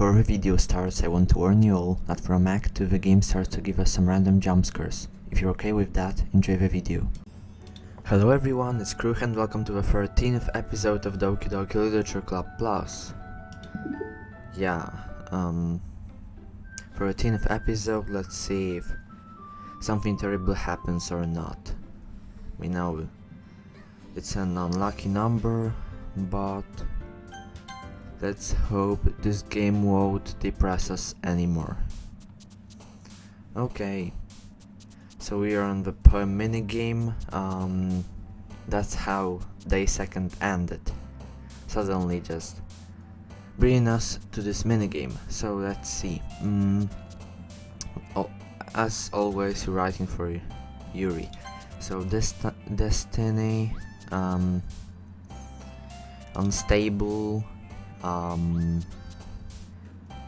Before the video starts, I want to warn you all that from Act 2 the game starts to give us some random jumpscares. If you're okay with that, enjoy the video. Hello everyone, it's Kruh and welcome to the 13th episode of Doki Literature Club Plus. 13th episode, let's see if something terrible happens or not. We know it's an unlucky number, but let's hope this game won't depress us anymore. Okay, so we are on the poem minigame. That's how day second ended. Suddenly just bringing us to this minigame. So let's see. As always, you're writing for Yuri. So destiny, unstable,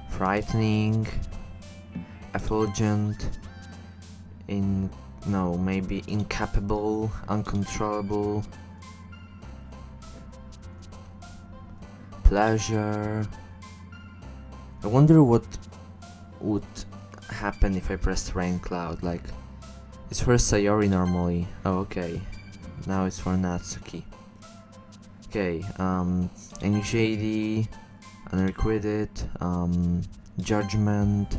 frightening, effulgent, maybe incapable, uncontrollable, pleasure. I wonder what would happen if I pressed rain cloud. Like, it's for Sayori normally. Oh, okay. Now it's for Natsuki. Okay, anxiety, unrequited, judgment,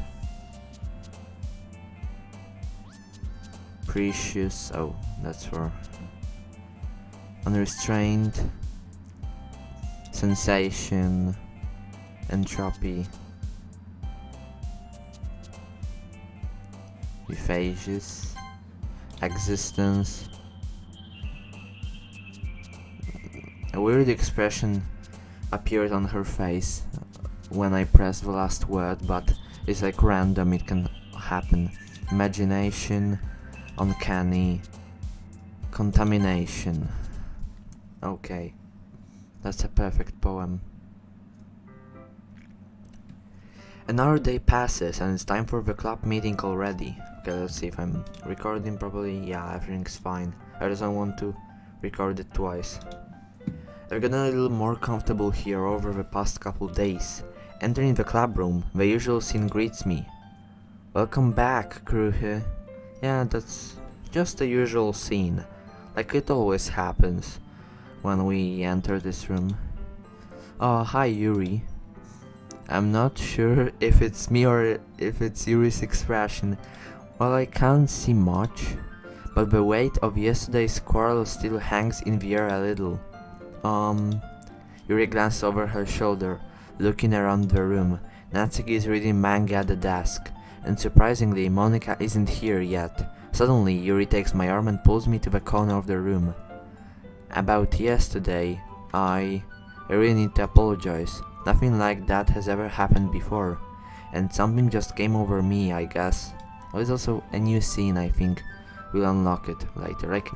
precious, oh, that's for unrestrained, sensation, entropy, euphasious, existence. A weird expression appeared on her face when I pressed the last word, but it's like random, it can happen. Imagination, uncanny, contamination. Okay, that's a perfect poem. Another day passes and it's time for the club meeting already. Okay, let's see if I'm recording properly. Yeah, everything's fine. I just don't want to record it twice. I've gotten a little more comfortable here over the past couple days. Entering the club room, the usual scene greets me. Welcome back, Kruhe. Yeah, that's just the usual scene, like it always happens when we enter this room. Oh, hi Yuri. I'm not sure if it's me or if it's Yuri's expression. Well, I can't see much, but the weight of yesterday's quarrel still hangs in the air a little. Yuri glanced over her shoulder, looking around the room. Natsuki is reading manga at the desk, and surprisingly, Monika isn't here yet. Suddenly, Yuri takes my arm and pulls me to the corner of the room. About yesterday, I really need to apologize. Nothing like that has ever happened before, and something just came over me, I guess. There's also a new scene, I think. We'll unlock it later. Like,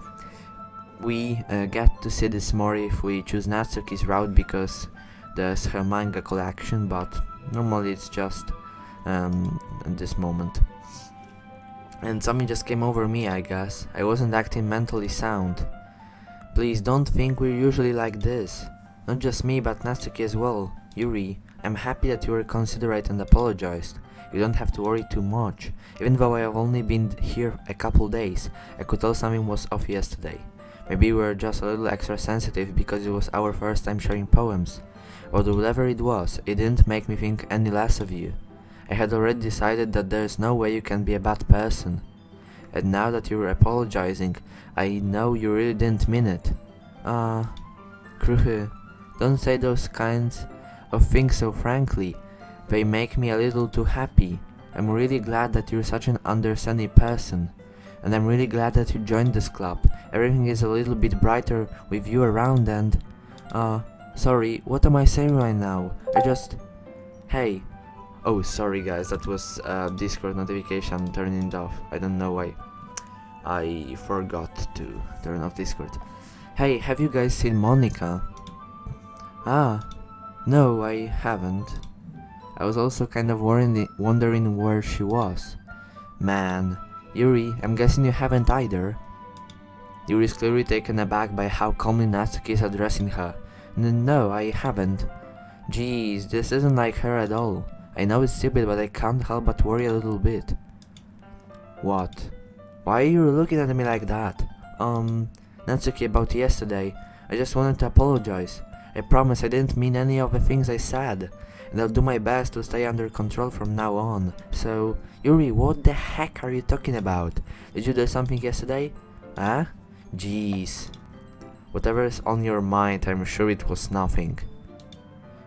we get to see this more if we choose Natsuki's route because there's her manga collection, but normally it's just at this moment. And something just came over me, I guess. I wasn't acting mentally sound. Please don't think we're usually like this. Not just me, but Natsuki as well. Yuri, I'm happy that you were considerate and apologized. You don't have to worry too much. Even though I have only been here a couple days, I could tell something was off yesterday. Maybe we were just a little extra sensitive because it was our first time sharing poems. But whatever it was, it didn't make me think any less of you. I had already decided that there is no way you can be a bad person. And now that you're apologizing, I know you really didn't mean it. Kruhe, don't say those kinds of things so frankly. They make me a little too happy. I'm really glad that you're such an understanding person. And I'm really glad that you joined this club. Everything is a little bit brighter with you around and... sorry, what am I saying right now? Hey. Oh, sorry guys, that was Discord notification, turning it off. I don't know why. I forgot to turn off Discord. Hey, have you guys seen Monika? No, I haven't. I was also kind of wondering where she was. Man, Yuri, I'm guessing you haven't either. Yuri is clearly taken aback by how calmly Natsuki is addressing her. No, I haven't. Jeez, this isn't like her at all. I know it's stupid, but I can't help but worry a little bit. What? Why are you looking at me like that? Natsuki, about yesterday. I just wanted to apologize. I promise I didn't mean any of the things I said, and I'll do my best to stay under control from now on. So, Yuri, what the heck are you talking about? Did you do something yesterday? Huh? Jeez. Whatever is on your mind, I'm sure it was nothing.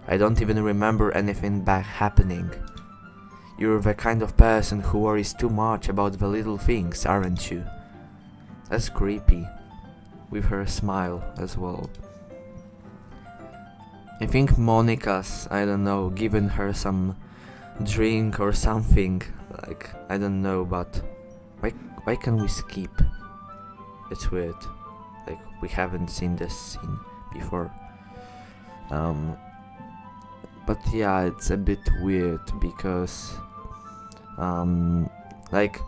I don't even remember anything bad happening. You're the kind of person who worries too much about the little things, aren't you? That's creepy. With her smile as well. I think Monica's, I don't know, given her some drink or something. Like, I don't know, but why can we skip? It's weird. Like, we haven't seen this scene before. But yeah, it's a bit weird because like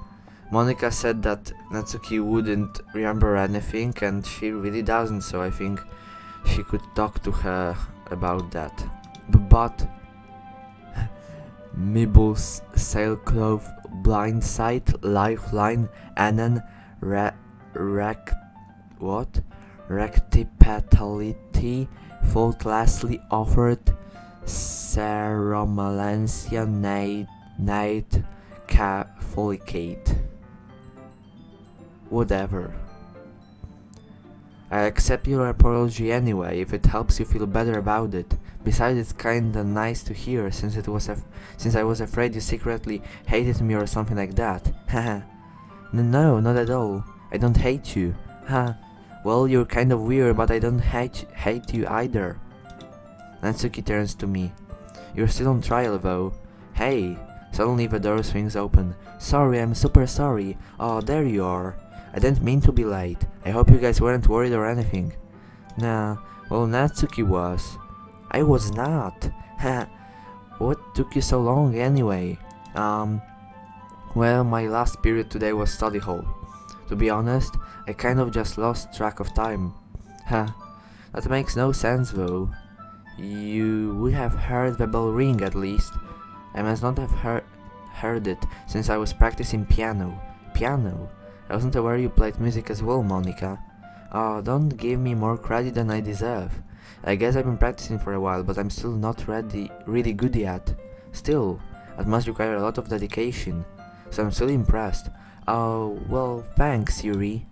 Monica said that Natsuki wouldn't remember anything, and she really doesn't, so I think she could talk to her about that. But Mibel's sailcloth, blindside, lifeline, and then rectipatality, faultlessly offered, Ceromalencia night Cafolicate. Whatever. I accept your apology anyway, if it helps you feel better about it. Besides, it's kinda nice to hear, since I was afraid you secretly hated me or something like that. Haha. No, not at all. I don't hate you. Ha. Well, you're kind of weird, but I don't hate you either. Natsuki turns to me. You're still on trial though. Hey! Suddenly the door swings open. Sorry, I'm super sorry. Oh, there you are. I didn't mean to be late. I hope you guys weren't worried or anything. Nah, well, Natsuki was. I was not. Ha! What took you so long anyway? Well, my last period today was study hall. To be honest, I kind of just lost track of time. Ha! That makes no sense though. You would have heard the bell ring at least. I must not have heard it since I was practicing piano. Piano? I wasn't aware you played music as well, Monica. Oh, don't give me more credit than I deserve. I guess I've been practicing for a while, but I'm still not really good yet. Still, that must require a lot of dedication. So I'm still impressed. Oh, well, thanks, Yuri.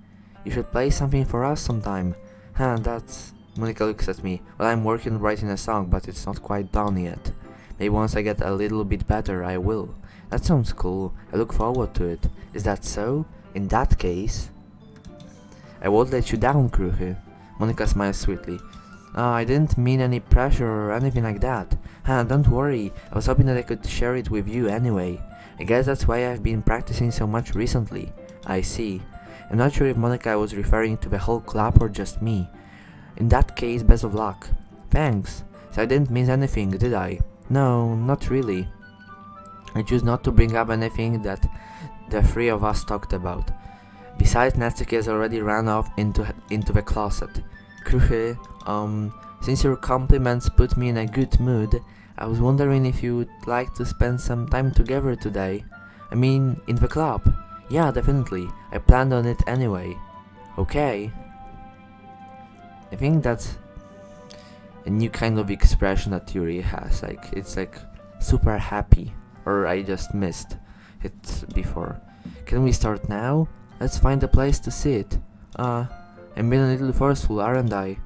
You should play something for us sometime. Huh, that's... Monica looks at me. Well, I'm working on writing a song, but it's not quite done yet. Maybe once I get a little bit better, I will. That sounds cool. I look forward to it. Is that so? In that case... I won't let you down, Kruhe. Monica smiles sweetly. I didn't mean any pressure or anything like that. Don't worry. I was hoping that I could share it with you anyway. I guess that's why I've been practicing so much recently. I see. I'm not sure if Monica was referring to the whole club or just me. In that case, best of luck. Thanks. So I didn't miss anything, did I? No, not really. I choose not to bring up anything that the three of us talked about. Besides, Natsuki has already ran off into the closet. Kruhe, since your compliments put me in a good mood, I was wondering if you would like to spend some time together today. I mean, in the club. Yeah, definitely. I planned on it anyway. Okay. I think that's a new kind of expression that Yuri has. Like, it's like super happy. Or I just missed it before. Can we start now? Let's find a place to sit. I'm being a little forceful, aren't I?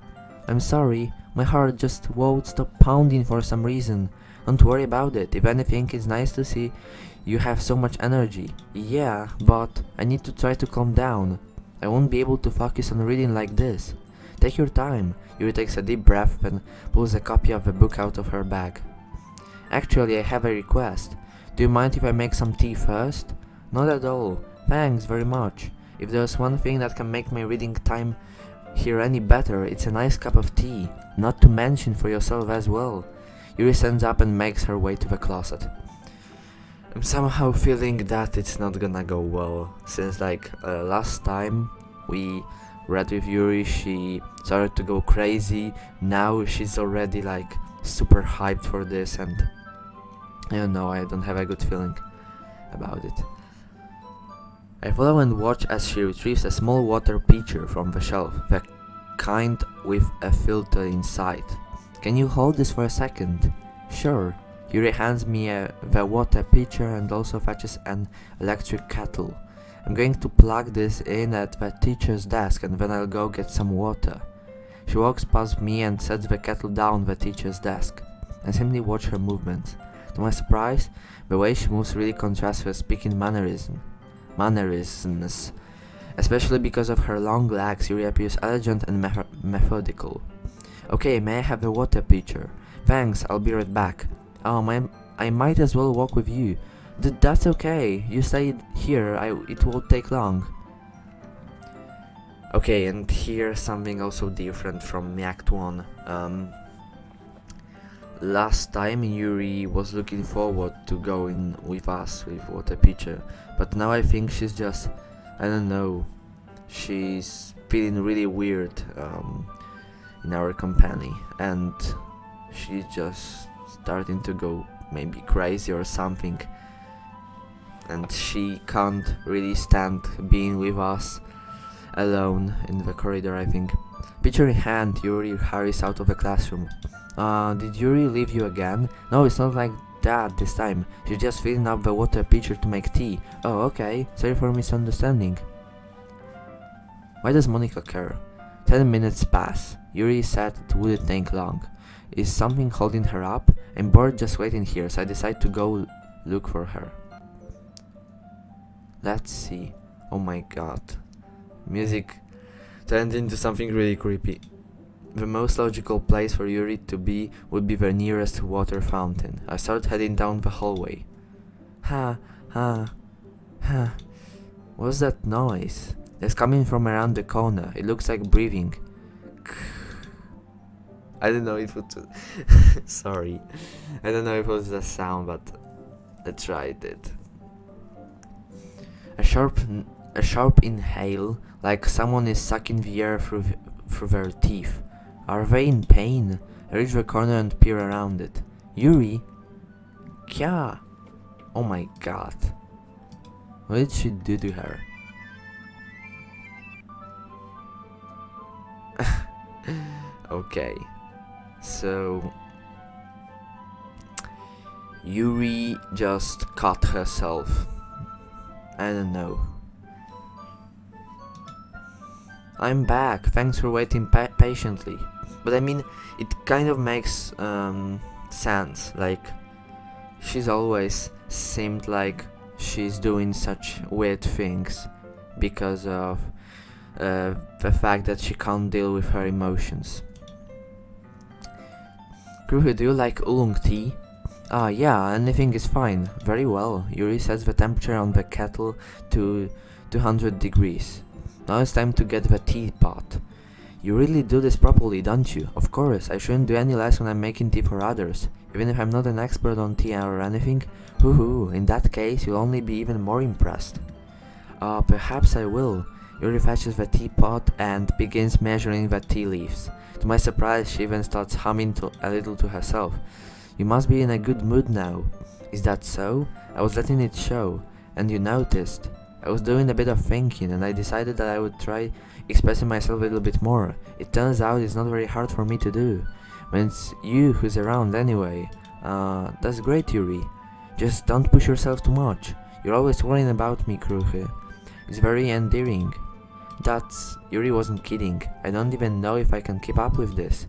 I'm sorry, my heart just won't stop pounding for some reason. Don't worry about it. If anything, it's nice to see you have so much energy. Yeah, but I need to try to calm down. I won't be able to focus on reading like this. Take your time. Yuri takes a deep breath and pulls a copy of the book out of her bag. Actually, I have a request. Do you mind if I make some tea first? Not at all. Thanks very much. If there's one thing that can make my reading time here any better, it's a nice cup of tea. Not to mention for yourself as well. Yuri stands up and makes her way to the closet. I'm somehow feeling that it's not gonna go well, since last time we read with Yuri, she started to go crazy. Now she's already super hyped for this, and I don't know, I don't have a good feeling about it. I follow and watch as she retrieves a small water pitcher from the shelf, the kind with a filter inside. Can you hold this for a second? Sure. Yuri hands me the water pitcher and also fetches an electric kettle. I'm going to plug this in at the teacher's desk and then I'll go get some water. She walks past me and sets the kettle down the teacher's desk. I simply watch her movements. To my surprise, the way she moves really contrasts with speaking mannerisms. Especially because of her long legs, Yuri appears elegant and methodical. Okay, may I have the water pitcher? Thanks, I'll be right back. I might as well walk with you. That's okay, you stay here, it won't take long. Okay, and here's something also different from Act 1. Last time Yuri was looking forward to going with us with water pitcher, but now I think she's just, I don't know, she's feeling really weird in our company, and she's just starting to go maybe crazy or something, and she can't really stand being with us alone in the corridor, I think. Pitcher in hand, Yuri hurries out of the classroom. Did Yuri leave you again? No, it's not like that this time. She's just filling up the water pitcher to make tea. Oh, okay. Sorry for misunderstanding. Why does Monica care? 10 minutes pass. Yuri said it wouldn't take long. Is something holding her up? I'm bored just waiting here, so I decide to go look for her. Let's see. Oh my god. Music turned into something really creepy. The most logical place for Yuri to be would be the nearest water fountain. I start heading down the hallway. What's that noise? It's coming from around the corner. It looks like breathing. I don't know if it was sorry. I don't know if it was the sound, but I tried it. A sharp inhale, like someone is sucking the air through their teeth. Are they in pain? I reach the corner and peer around it. Yuri? Kya? Oh my god. What did she do to her? Okay. So Yuri just cut herself. I don't know. I'm back, thanks for waiting patiently. But I mean, it kind of makes sense, like, she's always seemed like she's doing such weird things because of the fact that she can't deal with her emotions. Kruhe, do you like oolong tea? Yeah, anything is fine. Very well. Yuri sets the temperature on the kettle to 200 degrees. Now it's time to get the teapot. You really do this properly, don't you? Of course, I shouldn't do any less when I'm making tea for others. Even if I'm not an expert on tea or anything. Hoo-hoo, in that case you'll only be even more impressed. Perhaps I will. Yuri fetches the teapot and begins measuring the tea leaves. To my surprise, she even starts humming a little to herself. You must be in a good mood now. Is that so? I was letting it show. And you noticed. I was doing a bit of thinking and I decided that I would try expressing myself a little bit more. It turns out it's not very hard for me to do. When it's you who's around anyway. That's great, Yuri. Just don't push yourself too much. You're always worrying about me, Kruhe. It's very endearing. Yuri wasn't kidding. I don't even know if I can keep up with this.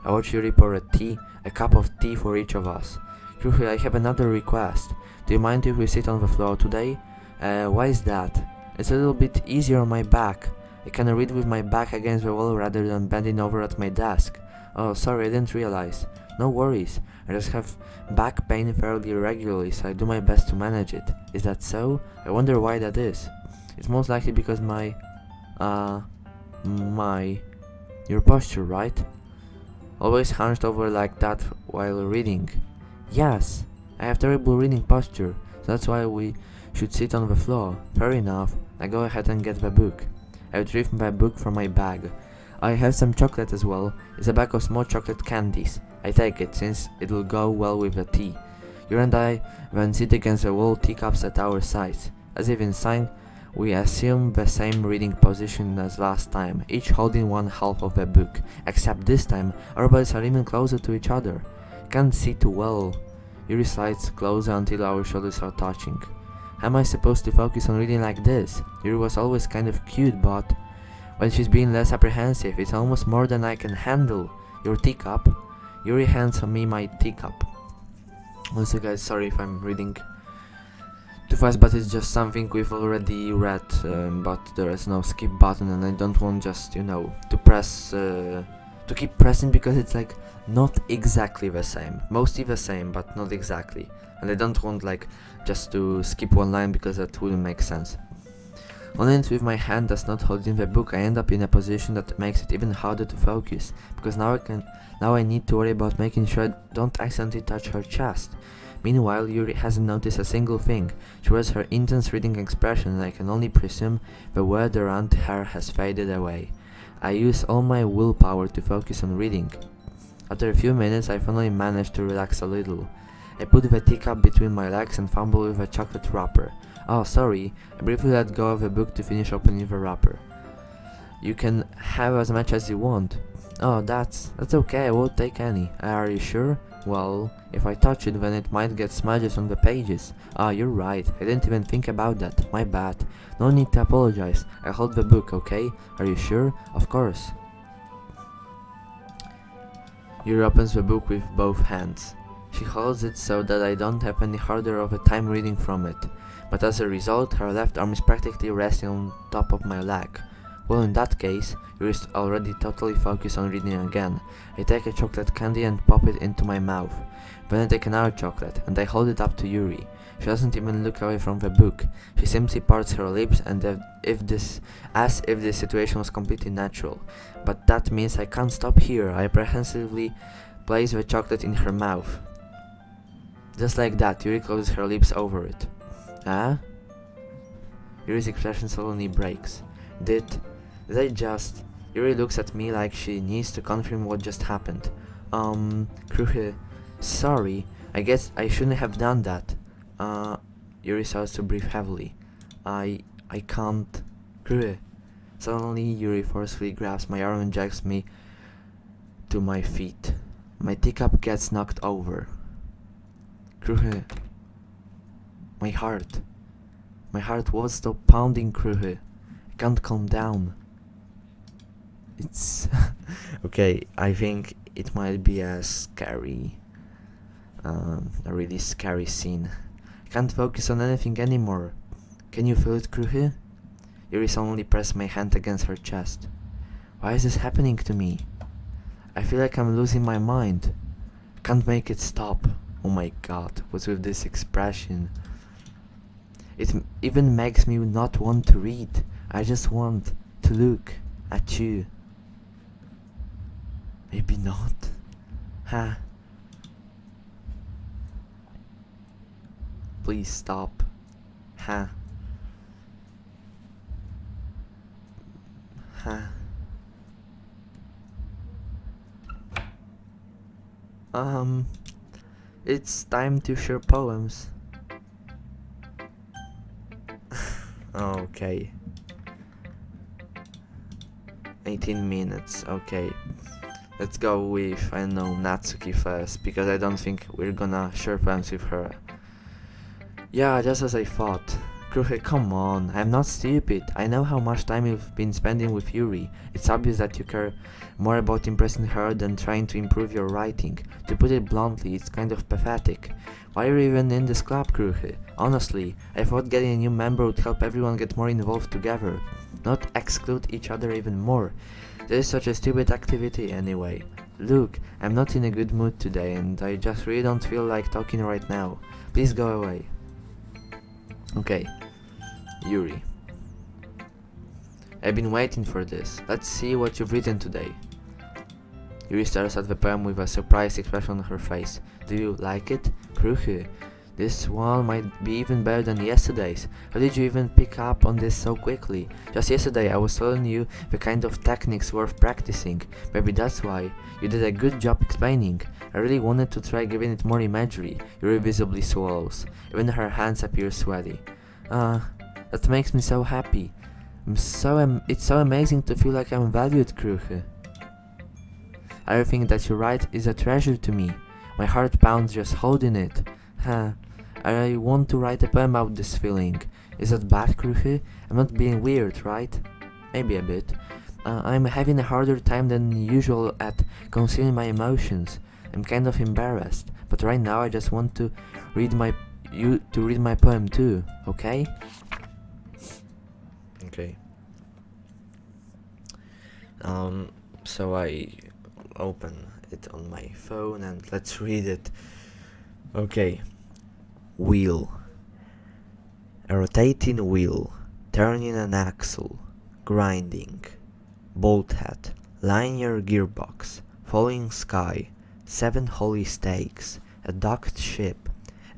I watch Yuri pour a cup of tea for each of us. Kruhe, I have another request. Do you mind if we sit on the floor today? Why is that? It's a little bit easier on my back. I can read with my back against the wall rather than bending over at my desk. Oh, sorry, I didn't realize. No worries. I just have back pain fairly regularly, so I do my best to manage it. Is that so? I wonder why that is. It's most likely because your posture, right? Always hunched over like that while reading. Yes, I have terrible reading posture, so that's why we should sit on the floor. Fair enough. I go ahead and get the book. I retrieve my book from my bag. I have some chocolate as well. It's a bag of small chocolate candies. I take it since it'll go well with the tea. Yuri and I then sit against the wall, teacups at our sides. As if in sign, we assume the same reading position as last time, each holding one half of the book, except this time our bodies are even closer to each other. Can't see too well. Yuri slides closer until our shoulders are touching. How am I supposed to focus on reading like this? Yuri was always kind of cute, but when she's being less apprehensive, it's almost more than I can handle. Your teacup? Yuri hands me my teacup. Also guys, sorry if I'm reading too fast, but it's just something we've already read, but there is no skip button and I don't want just, to press, to keep pressing because it's like not exactly the same. Mostly the same, but not exactly. And I don't want like just to skip one line because that wouldn't make sense. Only with my hand that's not holding the book, I end up in a position that makes it even harder to focus, because now I need to worry about making sure I don't accidentally touch her chest. Meanwhile, Yuri hasn't noticed a single thing. She wears her intense reading expression and I can only presume the world around her has faded away. I use all my willpower to focus on reading. After a few minutes, I finally manage to relax a little. I put the teacup between my legs and fumble with a chocolate wrapper. Oh, sorry, I briefly let go of the book to finish opening the wrapper. You can have as much as you want. Oh, that's okay, I won't take any. Are you sure? Well, if I touch it, then it might get smudges on the pages. Ah, you're right, I didn't even think about that. My bad. No need to apologize. I hold the book, okay? Are you sure? Of course. Yuri opens the book with both hands. She holds it so that I don't have any harder of a time reading from it, but as a result, her left arm is practically resting on top of my leg. Well, in that case, Yuri is already totally focused on reading again. I take a chocolate candy and pop it into my mouth. Then I take another chocolate, and I hold it up to Yuri. She doesn't even look away from the book. She simply parts her lips and as if this situation was completely natural. But that means I can't stop here. I apprehensively place the chocolate in her mouth. Just like that, Yuri closes her lips over it. Huh? Yuri's expression suddenly breaks. Did I just... Yuri looks at me like she needs to confirm what just happened. Kruhe, sorry, I guess I shouldn't have done that. Yuri starts to breathe heavily. I can't... Kruhe. Suddenly, Yuri forcefully grabs my arm and drags me to my feet. My teacup gets knocked over. Kruhe. My heart won't stop pounding, Kruhe. I can't calm down. It's... okay, I think it might be a really scary scene. I can't focus on anything anymore. Can you feel it, Kruhe? Yuri suddenly pressed my hand against her chest. Why is this happening to me? I feel like I'm losing my mind. I can't make it stop. Oh my god, what's with this expression? It even makes me not want to read. I just want to look at you. Maybe not. Huh? Please stop. Huh? Huh? It's time to share poems. Okay. 18 minutes, okay. Let's go with, I don't know, Natsuki first, because I don't think we're gonna share poems with her. Yeah, just as I thought. Kruhe, come on, I'm not stupid. I know how much time you've been spending with Yuri. It's obvious that you care more about impressing her than trying to improve your writing. To put it bluntly, it's kind of pathetic. Why are you even in this club, Kruhe? Honestly, I thought getting a new member would help everyone get more involved together, not exclude each other even more. This is such a stupid activity anyway. Look, I'm not in a good mood today and I just really don't feel like talking right now. Please go away. Okay. Yuri. I've been waiting for this. Let's see what you've written today. Yuri stares at the poem with a surprised expression on her face. Do you like it? Kruhe, This one might be even better than yesterday's. How did you even pick up on this so quickly? Just yesterday I was telling you the kind of techniques worth practicing. Maybe that's why. You did a good job explaining. I really wanted to try giving it more imagery. Yuri visibly swallows. Even her hands appear sweaty. That makes me so happy. It's so amazing to feel like I'm valued, Kruche. Everything that you write is a treasure to me. My heart pounds just holding it. I want to write a poem about this feeling. Is that bad, Kruche? I'm not being weird, right? Maybe a bit. I'm having a harder time than usual at concealing my emotions. I'm kind of embarrassed, but right now I just want to read my poem too, okay? Okay. So I open it on my phone and let's read it. Okay. Wheel. A rotating wheel, turning an axle, grinding. Bolt head, linear gearbox, falling sky, 7 holy stakes, a docked ship,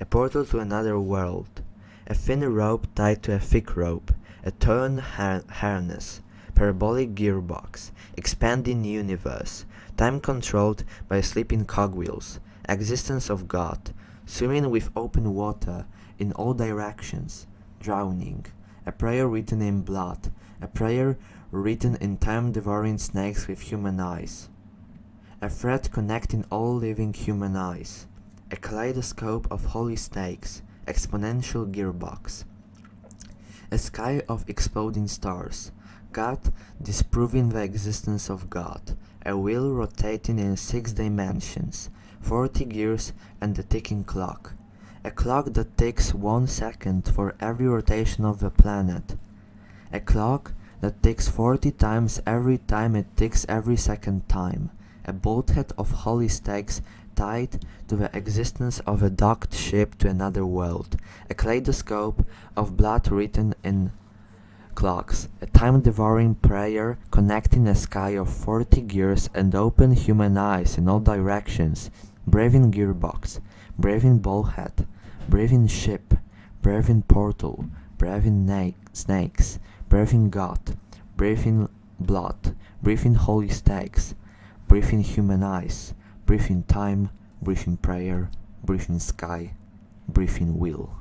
a portal to another world, a thin rope tied to a thick rope, a torn harness, parabolic gearbox, expanding universe, time controlled by sleeping cogwheels, existence of God, swimming with open water in all directions, drowning, a prayer written in blood, a prayer written in time-devouring snakes with human eyes, a thread connecting all living human eyes, a kaleidoscope of holy stakes, exponential gearbox, a sky of exploding stars, God disproving the existence of God, a wheel rotating in 6 dimensions, 40 gears and a ticking clock, a clock that takes 1 second for every rotation of the planet, a clock that ticks 40 times every time it ticks every second time, a bolthead of holy stakes tied to the existence of a docked ship to another world, a kaleidoscope of blood written in clocks, a time-devouring prayer connecting a sky of 40 gears and open human eyes in all directions, braving gearbox, braving bullhead, braving ship, braving portal, braving snakes, braving God, braving blood, breathing holy stakes, breathing human eyes, breathing time, breathing prayer, breathing sky, breathing will.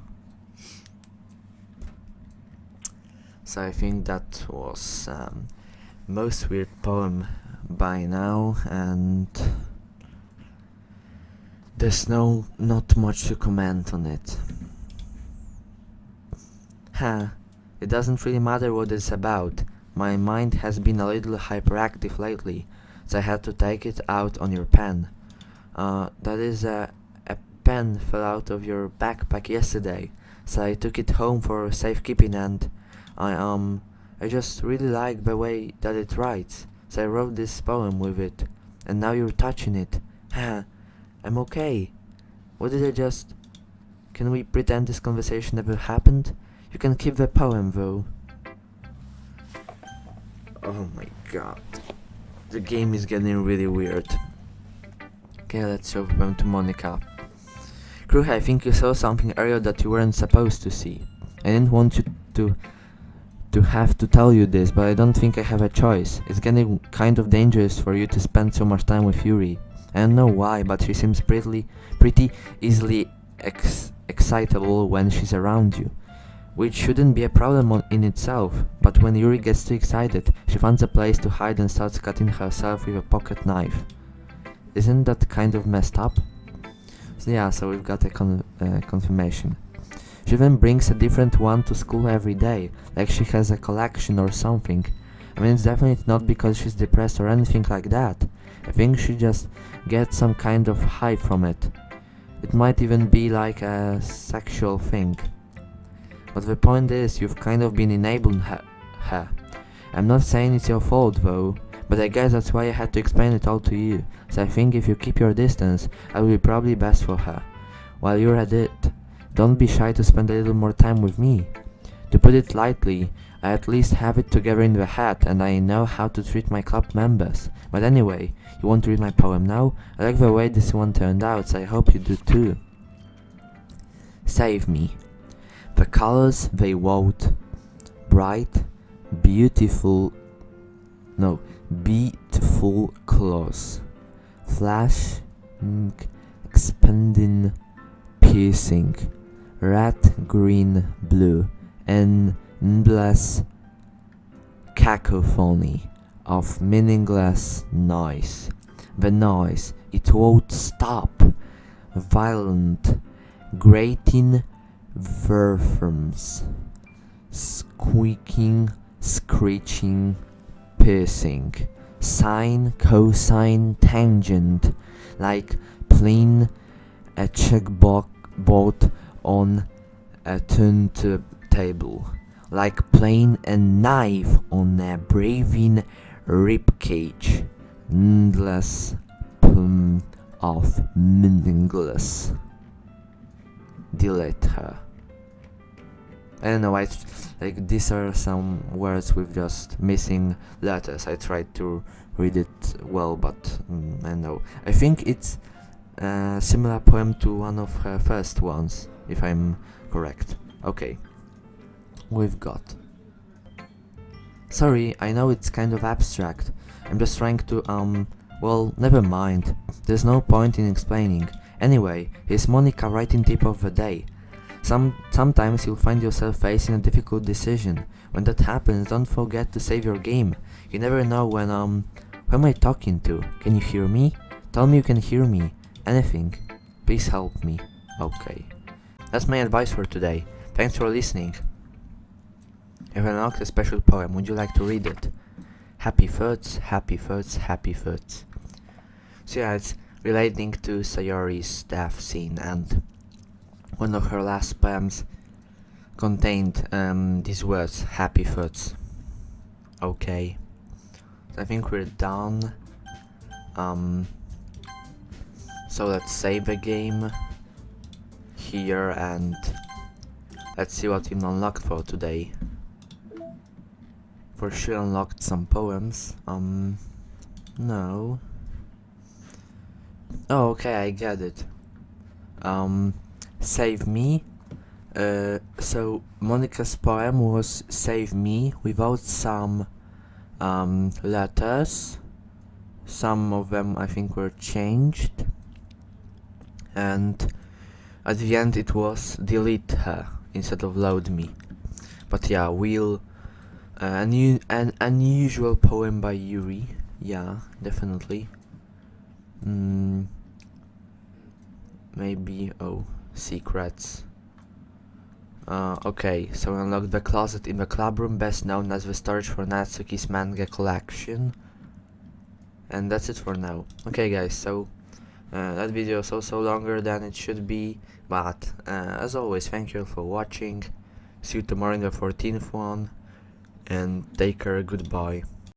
So I think that was most weird poem by now, and there's not much to comment on it. It doesn't really matter what it's about. My mind has been a little hyperactive lately, so I had to take it out on your pen. That is a pen fell out of your backpack yesterday, so I took it home for safekeeping, and I just really like the way that it writes, so I wrote this poem with it, and now you're touching it. I'm okay. What did I just... Can we pretend this conversation never happened? You can keep the poem though. Oh my god. The game is getting really weird. Okay, let's show the poem to Monica. Kruche, I think you saw something earlier that you weren't supposed to see. I didn't want you to have to tell you this, but I don't think I have a choice. It's getting kind of dangerous for you to spend so much time with Yuri. I don't know why, but she seems pretty easily excitable when she's around you, which shouldn't be a problem in itself, but when Yuri gets too excited, she finds a place to hide and starts cutting herself with a pocket knife. Isn't that kind of messed up? So yeah, so we've got a confirmation. She even brings a different one to school every day, like she has a collection or something. I mean, it's definitely not because she's depressed or anything like that. I think she just gets some kind of high from it. It might even be like a sexual thing. But the point is, you've kind of been enabling her. I'm not saying it's your fault though, but I guess that's why I had to explain it all to you. So I think if you keep your distance, that will be probably best for her. While you're at it, don't be shy to spend a little more time with me. To put it lightly, I at least have it together in the head, and I know how to treat my club members. But anyway, you want to read my poem now? I like the way this one turned out, so I hope you do too. Save me. The colors they wrote, bright, beautiful, no, beautiful clothes, flash, expanding, piercing, red, green, blue, and endless cacophony of meaningless noise. The noise, it won't stop. Violent, grating verfums, squeaking, screeching, piercing, sine, cosine, tangent, like playing a checkboard on a turntable, like playing a knife on a braving ribcage, endless pum of meaningless. Delete her. I don't know, like these are some words with just missing letters. I tried to read it well, but I don't know. I think it's a similar poem to one of her first ones, if I'm correct. Okay, we've got. Sorry, I know it's kind of abstract. I'm just trying to, well, never mind. There's no point in explaining. Anyway, here's Monica writing tip of the day. Sometimes you'll find yourself facing a difficult decision. When that happens, don't forget to save your game. You never know when, who am I talking to? Can you hear me? Tell me you can hear me. Anything. Please help me. Okay. That's my advice for today. Thanks for listening. I've unlocked a special poem. Would you like to read it? Happy thoughts, happy thoughts, happy thoughts. So yeah, it's relating to Sayori's death scene, and one of her last poems contained these words, happy thoughts. Okay, so I think we're done. So let's save the game here and let's see what we unlocked for today. For sure unlocked some poems. No. Oh, okay, I get it. Save me. So Monica's poem was save me without some letters. Some of them I think were changed. And at the end it was delete her instead of load me. But yeah, we'll an unusual poem by Yuri. Yeah, definitely. Maybe, secrets. Okay, so we unlocked the closet in the club room, best known as the storage for Natsuki's manga collection. And that's it for now. Okay guys, so that video is also longer than it should be, but as always, thank you for watching. See you tomorrow in the 14th one, and take care, goodbye.